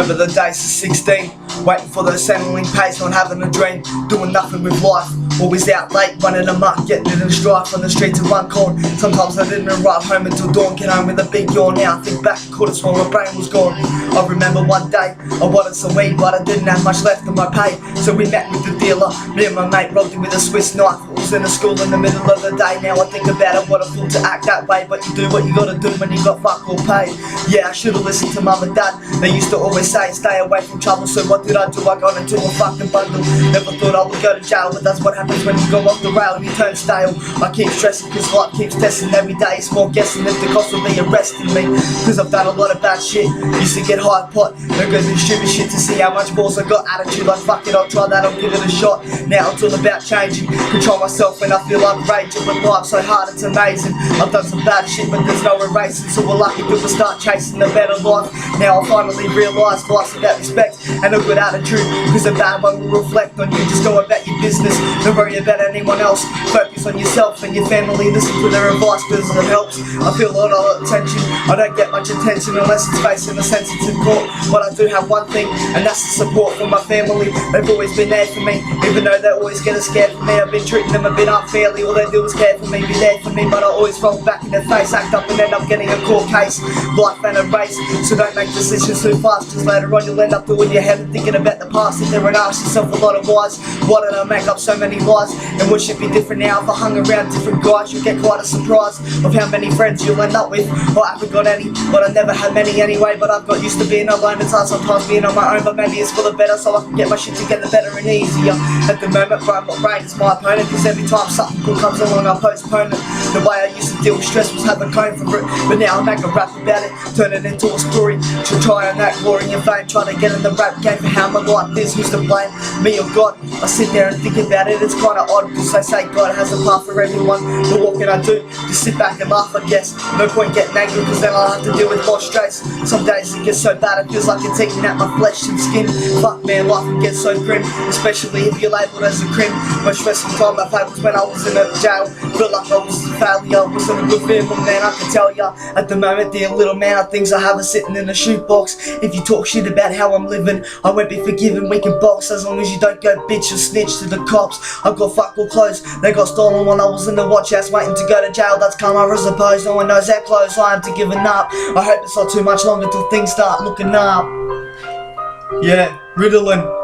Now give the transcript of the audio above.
Remember the days of 16, waiting for those settling pays, not having a dream, doing nothing with life. Always out late, running amok, getting in a strife on the streets of one corn. Sometimes I didn't arrive home until dawn, get home with a big yawn. Now I think back, could have sworn my brain was gone. I remember one day, I wanted some weed, but I didn't have much left of my pay. So we met with the dealer, me and my mate robbed him with a Swiss knife. I was in a school in the middle of the day, now I think about it, what a fool to act that way. But you do what you gotta do when you got fuck all paid. Yeah, I should've listened to mum and dad, they used to always say, stay away from trouble. So what did I do? I got into a fucking bundle. Never thought I would go to jail, but that's what happens when you go off the rail and you turn stale. I keep stressing cause life keeps testing every day. It's more guessing if the cost will be arresting me, cause I've done a lot of bad shit. Used to get high pot, no go do stupid shit to see how much balls I got. Attitude like fuck it, I'll try that, I'll give it a shot. Now it's all about changing, control myself when I feel outrageous. But life's so hard, it's amazing. I've done some bad shit but there's no erasing, so we're lucky people start chasing a better life. Now I finally realise life's about respect and a good attitude, cause a bad one will reflect on you. Just go about your business, don't worry about anyone else. Focus on yourself and your family, listen to their advice cause it helps. I feel a lot of attention, I don't get much attention unless it's facing a sensitive court. But I do have one thing, and that's the support from my family. They've always been there for me, even though they always get scared for me. I've been treating them a bit unfairly, all they do is care for me, be there for me. But I always roll back in their face, act up and end up getting a court case. Life and a race, so don't make decisions too fast, cause later on you'll end up doing your head and thinking about the past. Sit there and ask yourself a lot of whys. Why did I make up so many lies? And what should be different now? If I hung around different guys, you'll get quite a surprise of how many friends you'll end up with. I haven't got any, but I never had many anyway. But I've got used to being alone, it's hard sometimes being on my own. But maybe it's for the better, so I can get my shit together better and easier. At the moment, bro, my brain is my opponent, cause every time something cool comes along I postpone it. The way I used to deal with stress was have a comb for it, but now I make a rap about it, turn it into a story, to try and act glory and fame. Trying to get in the rap game for how my life is, who's to blame, me or God? I sit there and think about it, it's kinda odd, cause they say God has a path for everyone. But what can I do? Just sit back and laugh, I guess. No point getting angry, cause then I'll have to deal with more stress. Some days it gets so bad it feels like it's eating at my flesh and skin. Fuck man, life can get so grim, especially if you're labelled as a crim. Most stressful time I've had was when I was in a jail. Felt like I was a failure, wasn't a good fit, but man I can tell ya, at the moment dear little man, of things I have are sitting in a shoebox. If you talk shit about how I'm living, I won't be forgiven, we can box, as long as you don't go bitch or snitch to the cops. I got fuck all clothes, they got stolen when I was in the watch house waiting to go to jail. That's karma I suppose, no one knows how close I am to giving up. I hope it's not too much longer till things start looking up. Yeah, Ritalin.